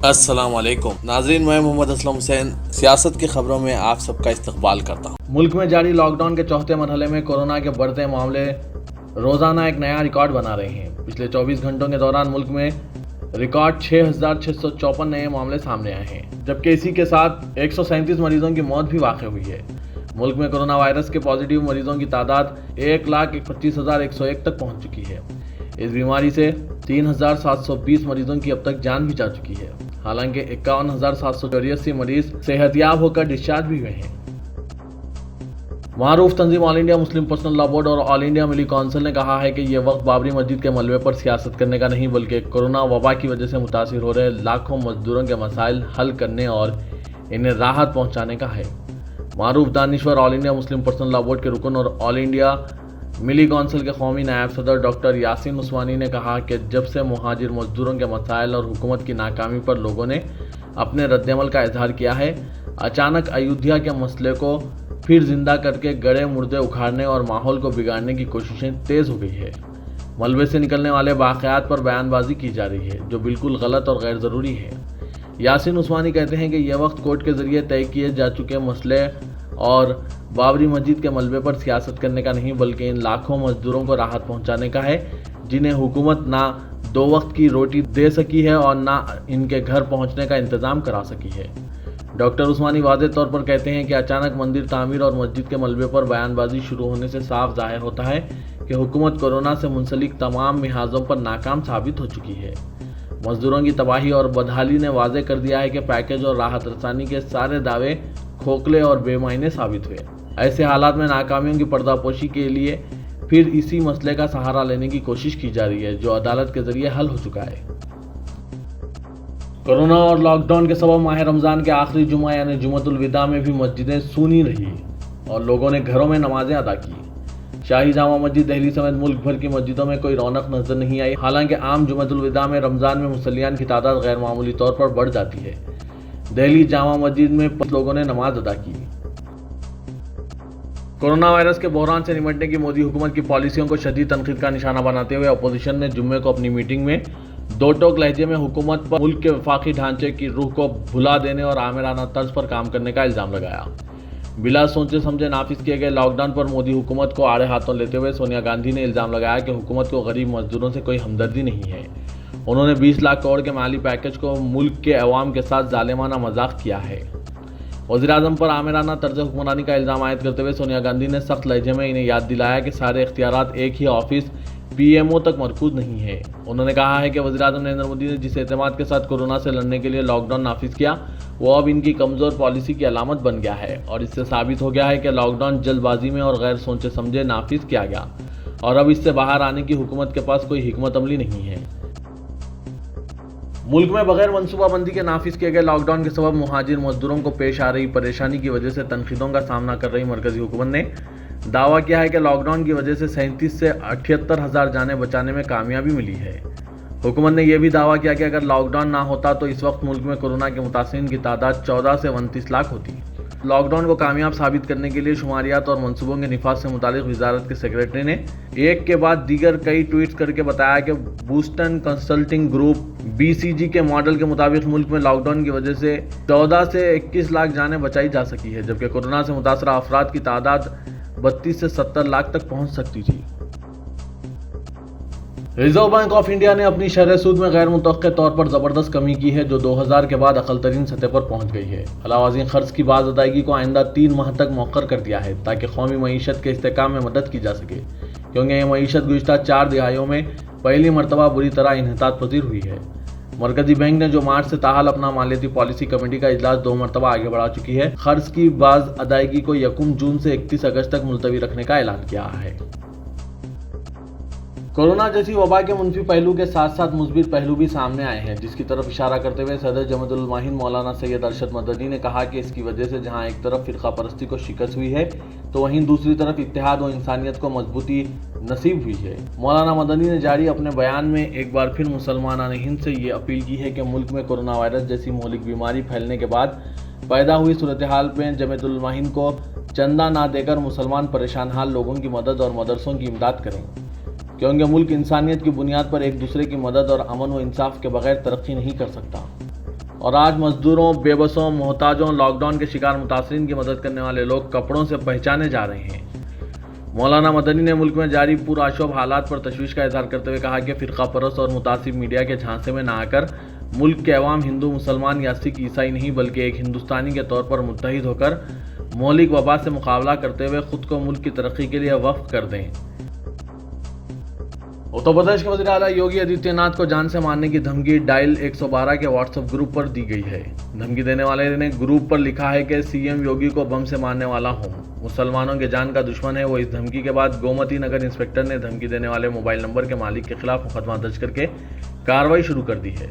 السلام علیکم ناظرین، میں محمد اسلم حسین سیاست کی خبروں میں آپ سب کا استقبال کرتا ہوں۔ ملک میں جاری لاک ڈاؤن کے چوتھے مرحلے میں کورونا کے بڑھتے معاملے روزانہ ایک نیا ریکارڈ بنا رہے ہیں۔ پچھلے 24 گھنٹوں کے دوران ملک میں ریکارڈ 6,654 نئے معاملے سامنے آئے ہیں، جبکہ اسی کے ساتھ 137 مریضوں کی موت بھی واقع ہوئی ہے۔ ملک میں کورونا وائرس کے پازیٹیو مریضوں کی تعداد 1,25,101 تک پہنچ چکی ہے۔ اس بیماری سے 3,720 مریضوں کی اب تک جان بھی جا چکی ہے، حالانکہ 51,784 مریض صحت یاب ہو کر ڈسچارج بھی ہوئے ہیں۔ معروف تنظیم All India Muslim Personal Law Board اور آل انڈیا ملی کونسل نے کہا ہے کہ یہ وقت بابری مسجد کے ملبے پر سیاست کرنے کا نہیں، بلکہ کورونا وبا کی وجہ سے متاثر ہو رہے لاکھوں مزدوروں کے مسائل حل کرنے اور انہیں راحت پہنچانے کا ہے۔ معروف دانشور All India Muslim Personal Law Board کے رکن اور آل انڈیا ملی کونسل کے قومی نائب صدر ڈاکٹر یاسین عثمانی نے کہا کہ جب سے مہاجر مزدوروں کے مسائل اور حکومت کی ناکامی پر لوگوں نے اپنے رد عمل کا اظہار کیا ہے، اچانک ایودھیا کے مسئلے کو پھر زندہ کر کے گڑے مردے اکھاڑنے اور ماحول کو بگاڑنے کی کوششیں تیز ہو گئی ہے۔ ملبے سے نکلنے والے واقعات پر بیان بازی کی جا رہی ہے، جو بالکل غلط اور غیر ضروری ہے۔ یاسین عثمانی کہتے ہیں کہ یہ وقت کورٹ کے ذریعے طے کیے جا چکے مسئلے اور بابری مسجد کے ملبے پر سیاست کرنے کا نہیں، بلکہ ان لاکھوں مزدوروں کو راحت پہنچانے کا ہے جنہیں حکومت نہ 2 وقت کی روٹی دے سکی ہے اور نہ ان کے گھر پہنچنے کا انتظام کرا سکی ہے۔ ڈاکٹر عثمانی واضح طور پر کہتے ہیں کہ اچانک مندر تعمیر اور مسجد کے ملبے پر بیان بازی شروع ہونے سے صاف ظاہر ہوتا ہے کہ حکومت کورونا سے منسلک تمام محاذوں پر ناکام ثابت ہو چکی ہے۔ مزدوروں کی تباہی اور بدحالی نے واضح کر دیا ہے کہ پیکیج اور راحت رسانی کے سارے دعوے کھوکھلے اور بے معنی ثابت ہوئے۔ ایسے حالات میں ناکامیوں کی پردہ پوشی کے لیے پھر اسی مسئلے کا سہارا لینے کی کوشش کی جا رہی ہے جو عدالت کے ذریعے حل ہو چکا ہے۔ کورونا اور لاک ڈاؤن کے سبب ماہ رمضان کے آخری جمعہ یعنی جمعۃ الوداع میں بھی مسجدیں سونی رہی اور لوگوں نے گھروں میں نمازیں ادا کی۔ شاہی جامع مسجد دہلی سمیت ملک بھر کی مسجدوں میں کوئی رونق نظر نہیں آئی، حالانکہ عام جمعۃ الوداع میں رمضان میں مصلیان کی تعداد غیر معمولی طور پر بڑھ جاتی ہے۔ دہلی جامع مسجد میں لوگوں نے نماز ادا کی۔ کورونا وائرس کے بحران سے نمٹنے کی مودی حکومت کی پالیسیوں کو شدید تنقید کا نشانہ بناتے ہوئے اپوزیشن نے جمعے کو اپنی میٹنگ میں دو ٹوک لہجے میں حکومت پر ملک کے وفاقی ڈھانچے کی روح کو بھلا دینے اور آمرانہ طرز پر کام کرنے کا الزام لگایا۔ بلا سوچے سمجھے نافذ کیے گئے لاک ڈاؤن پر مودی حکومت کو آڑے ہاتھوں لیتے ہوئے سونیا گاندھی نے الزام لگایا کہ حکومت کو غریب مزدوروں سے کوئی ہمدردی نہیں ہے۔ انہوں نے 20 لاکھ کروڑ کے مالی پیکیج کو ملک کے عوام کے ساتھ ظالمانہ مذاق کیا ہے۔ وزیراعظم پر آمرانہ طرز حکمرانی کا الزام عائد کرتے ہوئے سونیا گاندھی نے سخت لہجے میں انہیں یاد دلایا کہ سارے اختیارات ایک ہی آفس پی ایم او تک مرکوز نہیں ہے۔ انہوں نے کہا ہے کہ وزیراعظم نریندر مودی نے جس اعتماد کے ساتھ کورونا سے لڑنے کے لیے لاک ڈاؤن نافذ کیا، وہ اب ان کی کمزور پالیسی کی علامت بن گیا ہے اور اس سے ثابت ہو گیا ہے کہ لاک ڈاؤن جلد بازی میں اور غیر سوچے سمجھے نافذ کیا گیا اور اب اس سے باہر آنے کی حکومت کے پاس کوئی حکمت عملی نہیں ہے۔ ملک میں بغیر منصوبہ بندی کے نافذ کیے گئے لاک ڈاؤن کے سبب مہاجر مزدوروں کو پیش آ رہی پریشانی کی وجہ سے تنقیدوں کا سامنا کر رہی مرکزی حکومت نے دعویٰ کیا ہے کہ لاک ڈاؤن کی وجہ سے 37 سے 78 ہزار جانیں بچانے میں کامیابی ملی ہے۔ حکومت نے یہ بھی دعویٰ کیا کہ اگر لاک ڈاؤن نہ ہوتا تو اس وقت ملک میں کورونا کے متاثرین کی تعداد 14 سے 29 لاکھ ہوتی۔ لاک ڈاؤن کو کامیاب ثابت کرنے کے لیے شماریات اور منصوبوں کے نفاذ سے متعلق وزارت کے سیکریٹری نے ایک کے بعد دیگر کئی ٹویٹس کر کے بتایا کہ بوسٹن کنسلٹنگ گروپ BCG کے ماڈل کے مطابق ملک میں لاک ڈاؤن کی وجہ سے 14 سے 21 لاکھ جانیں بچائی جا سکی ہے، جبکہ کورونا سے متاثرہ افراد کی تعداد 32 سے 70 لاکھ تک پہنچ سکتی تھی۔ ریزرو بینک آف انڈیا نے اپنی شرح سود میں غیر متوقع طور پر زبردست کمی کی ہے، جو 2000 کے بعد اقل ترین سطح پر پہنچ گئی ہے۔ علاوہ ازیں قرض کی باز ادائیگی کو آئندہ 3 ماہ تک مؤخر کر دیا ہے تاکہ قومی معیشت کے استحکام میں مدد کی جا سکے، کیونکہ یہ معیشت گزشتہ 4 دہائیوں میں پہلی مرتبہ بری طرح انحطاط پذیر ہوئی ہے۔ مرکزی بینک نے جو مارچ سے تاحال اپنا مالیاتی پالیسی کمیٹی کا اجلاس 2 مرتبہ آگے بڑھا چکی ہے، قرض کی باز ادائیگی کو 1 جون سے 31 اگست تک ملتوی رکھنے کا اعلان کیا ہے۔ کورونا جیسی وبا کے منفی پہلو کے ساتھ ساتھ مثبت پہلو بھی سامنے آئے ہیں، جس کی طرف اشارہ کرتے ہوئے صدر جمعیت علماء ہند مولانا سید ارشد مدنی نے کہا کہ اس کی وجہ سے جہاں ایک طرف فرقہ پرستی کو شکست ہوئی ہے تو وہیں دوسری طرف اتحاد و انسانیت کو مضبوطی نصیب ہوئی ہے۔ مولانا مدنی نے جاری اپنے بیان میں ایک بار پھر مسلمانان ہند سے یہ اپیل کی ہے کہ ملک میں کورونا وائرس جیسی مہلک بیماری پھیلنے کے بعد پیدا ہوئی صورتحال میں جمعیت علماء ہند کو چندہ نہ دے کر مسلمان پریشان حال لوگوں کی مدد اور مدرسوں کی امداد کریں، کیونکہ ملک انسانیت کی بنیاد پر ایک دوسرے کی مدد اور امن و انصاف کے بغیر ترقی نہیں کر سکتا۔ اور آج مزدوروں، بے بسوں، محتاجوں، لاک ڈاؤن کے شکار متاثرین کی مدد کرنے والے لوگ کپڑوں سے پہچانے جا رہے ہیں۔ مولانا مدنی نے ملک میں جاری پرآشوب حالات پر تشویش کا اظہار کرتے ہوئے کہا کہ فرقہ پرست اور متعصب میڈیا کے جھانسے میں نہ آ کر ملک کے عوام ہندو، مسلمان یا سکھ عیسائی نہیں بلکہ ایک ہندوستانی کے طور پر متحد ہو کر مہلک وبا سے مقابلہ کرتے ہوئے خود کو ملک کی ترقی کے لیے وقف کر دیں۔ اتر پردیش کے وزیر اعلیٰ یوگی آدتیہ ناتھ کو جان سے مارنے کی دھمکی ڈائل 112 کے واٹس ایپ گروپ پر دی گئی ہے۔ دھمکی دینے والے نے گروپ پر لکھا ہے کہ سی ایم یوگی کو بم سے مارنے والا ہوں، مسلمانوں کے جان کا دشمن ہے وہ۔ اس دھمکی کے بعد گومتی نگر انسپکٹر نے دھمکی دینے والے موبائل نمبر کے مالک کے خلاف مقدمہ درج کر کے کارروائی شروع کر دی ہے۔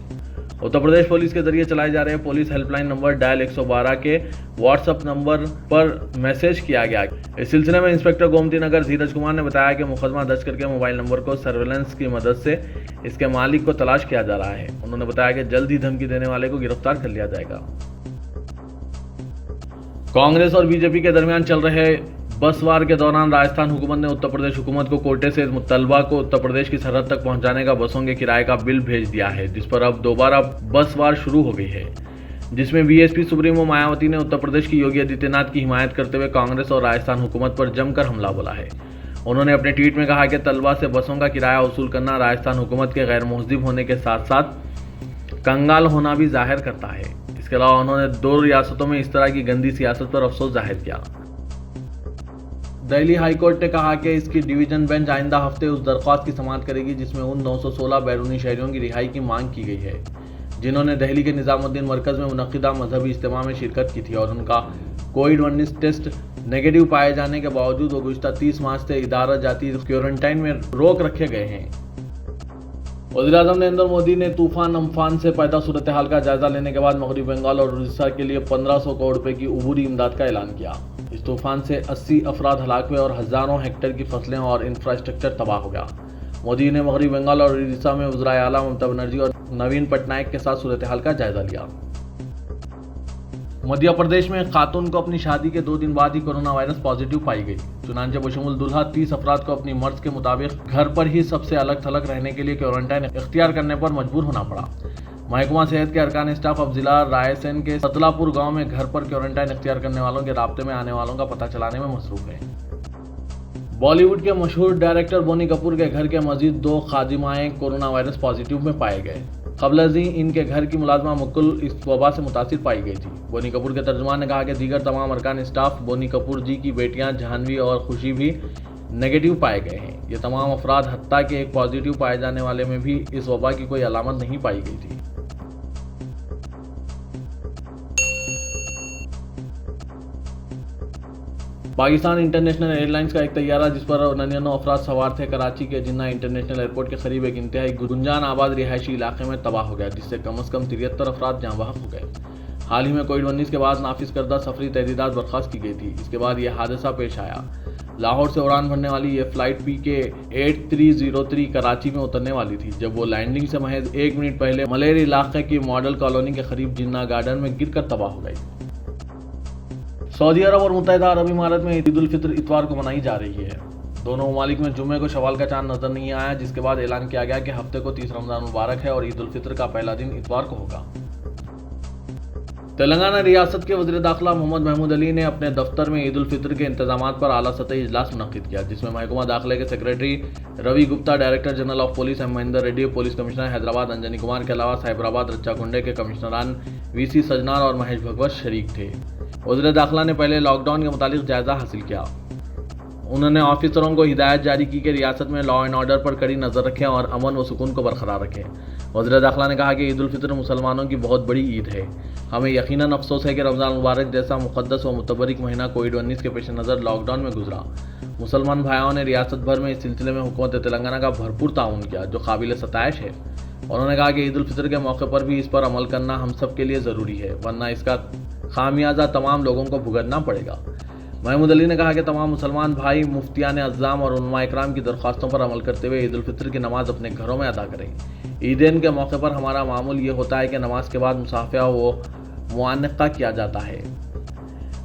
اتر پردیش پولیس کے ذریعے چلائے جا رہے police help line number dial 112 کے واٹس ایپ نمبر پر میسج کیا گیا۔ اس سلسلے میں انسپکٹر گومتی نگر دھیرج کمار نے بتایا کہ مقدمہ درج کر کے موبائل نمبر کو سرویلنس کی مدد سے اس کے مالک کو تلاش کیا جا رہا ہے۔ انہوں نے بتایا کہ جلد ہی دھمکی دینے والے کو گرفتار کر لیا جائے گا۔ کانگریس اور بی جے پی کے درمیان چل رہے بس وار کے دوران راجستھان حکومت نے اتر پردیش حکومت کو کوٹے سے طلبہ کو اتر پردیش کی سرحد تک پہنچانے کا بسوں کے کرائے کا بل بھیج دیا ہے، جس پر اب دوبارہ بس وار شروع ہو گئی ہے، جس میں بی ایس پی سپریمو مایاوتی نے اتر پردیش کی یوگی آدتیہ ناتھ کی حمایت کرتے ہوئے کانگریس اور راجستھان حکومت پر جم کر حملہ بولا ہے۔ انہوں نے اپنے ٹویٹ میں کہا کہ طلبہ سے بسوں کا کرایہ وصول کرنا راجستھان حکومت کے غیر مہذب ہونے کے ساتھ ساتھ کنگال ہونا بھی ظاہر کرتا ہے۔ اس کے علاوہ انہوں نے 2 ریاستوں میں اس طرح کی گندی سیاست پر افسوس ظاہر کیا۔ دہلی ہائی کورٹ نے کہا کہ اس کی ڈویژن بینچ آئندہ ہفتے اس درخواست کی سماعت کرے گی جس میں ان 916 بیرونی شہریوں کی رہائی کی مانگ کی گئی ہے جنہوں نے دہلی کے نظام الدین مرکز میں منعقدہ مذہبی اجتماع میں شرکت کی تھی اور ان کا کووڈ-19 ٹیسٹ نیگیٹو پائے جانے کے باوجود وہ گزشتہ 30 مارچ سے ادارہ جاتی کوارنٹائن میں روک رکھے گئے ہیں۔ وزیراعظم نریندر مودی نے طوفان امفان سے پیدا صورتحال کا جائزہ لینے کے بعد مغربی بنگال اور اڑیسہ کے لیے 1500 کروڑ روپے کی عبوری امداد کا اعلان کیا۔ اس طوفان سے 80 افراد ہلاک ہوئے اور ہزاروں ہیکٹر کی فصلیں اور انفراسٹرکچر تباہ ہو گیا۔ مودی نے مغربی بنگال اور اڑیسہ میں وزرائے اعلیٰ ممتا بنرجی اور نوین پٹنائک کے ساتھ صورتحال کا جائزہ لیا۔ مدھیہ پردیش میں خاتون کو اپنی شادی کے 2 دن بعد ہی کورونا وائرس پازیٹیو پائی گئی، چنانچہ بشمول دولہا 30 افراد کو اپنی مرض کے مطابق گھر پر ہی سب سے الگ تھلگ رہنے کے لیے کوارنٹائن اختیار کرنے پر مجبور ہونا پڑا۔ محکمہ صحت کے ارکان اسٹاف اب ضلع رائے سین کے ستلا پور گاؤں میں گھر پر کوارنٹائن اختیار کرنے والوں کے رابطے میں آنے والوں کا پتہ چلانے میں مصروف ہیں۔ بالی ووڈ کے مشہور ڈائریکٹر بونی کپور کے گھر کے مزید 2 خادمائیں کورونا وائرس پازیٹیو میں پائے گئے۔ قبل ازیں ان کے گھر کی ملازمہ مکل اس وبا سے متاثر پائی گئی تھی۔ بونی کپور کے ترجمان نے کہا کہ دیگر تمام ارکان اسٹاف بونی کپور جی کی بیٹیاں جہانوی اور خوشی بھی نیگیٹو پائے گئے ہیں۔ یہ تمام افراد حتیٰ کہ ایک پازیٹیو پائے جانے والے میں بھی اس وبا کی کوئی علامت نہیں پائی گئی تھی۔ پاکستان انٹرنیشنل ایئر لائنز کا ایک طیارہ جس پر 99 افراد سوار تھے کراچی کے جناح انٹرنیشنل ایئرپورٹ کے قریب ایک انتہائی گنجان آباد رہائشی علاقے میں تباہ ہو گیا، جس سے کم از کم 73 افراد جاں بحق ہو گئے۔ حال ہی میں کووڈ-19 کے بعد نافذ کردہ سفری تحدیدات برخاست کی گئی تھی۔ اس کے بعد یہ حادثہ پیش آیا۔ لاہور سے اڑان بھرنے والی یہ فلائٹ PK 8303 کراچی میں اترنے والی تھی جب وہ لینڈنگ سے محض 1 منٹ پہلے ملیر علاقے کی ماڈل کالونی کے قریب جناح گارڈن میں گر کر تباہ ہو گئی۔ سعودی عرب اور متحدہ عرب امارات میں عید الفطر اتوار کو منائی جا رہی ہے۔ دونوں ممالک میں جمعے کو شوال کا چاند نظر نہیں آیا، جس کے بعد اعلان کیا گیا کہ ہفتے کو 30 رمضان مبارک ہے اور عید الفطر کا پہلا دن اتوار کو ہوگا۔ تلنگانہ ریاست کے وزیر داخلہ محمد محمود علی نے اپنے دفتر میں عید الفطر کے انتظامات پر اعلیٰ سطحی اجلاس منعقد کیا، جس میں محکمہ داخلہ کے secretary Ravi Gupta, director general of police M Mahender Reddy, police commissioner Hyderabad Anjani Kumar کے علاوہ سائبرآباد رچا کنڈے کے کمشنران VC سجنار اور مہیش بھگوت شریک تھے۔ وزیر داخلہ نے پہلے لاک ڈاؤن کے متعلق جائزہ حاصل کیا۔ انہوں نے آفیسروں کو ہدایت جاری کی کہ ریاست میں لا اینڈ آرڈر پر کڑی نظر رکھیں اور امن و سکون کو برقرار رکھیں۔ وزیر داخلہ نے کہا کہ عید الفطر مسلمانوں کی بہت بڑی عید ہے۔ ہمیں یقیناً افسوس ہے کہ رمضان مبارک جیسا مقدس و متبرک مہینہ کووڈ-19 کے پیش نظر لاک ڈاؤن میں گزرا۔ مسلمان بھائیوں نے ریاست بھر میں اس سلسلے میں حکومت تلنگانہ کا بھرپور تعاون کیا، جو قابل ستائش ہے۔ انہوں نے کہا کہ عید الفطر کے موقع پر بھی اس پر عمل کرنا ہم سب کے لیے ضروری ہے، ورنہ اس کا خامیازہ تمام لوگوں کو بھگتنا پڑے گا۔ محمود علی نے کہا کہ تمام مسلمان بھائی مفتیان اعظام اور علماء اکرام کی درخواستوں پر عمل کرتے ہوئے عید الفطر کی نماز اپنے گھروں میں ادا کریں۔ عیدین کے موقع پر ہمارا معمول یہ ہوتا ہے کہ نماز کے بعد مصافحہ و معانقہ کیا جاتا ہے۔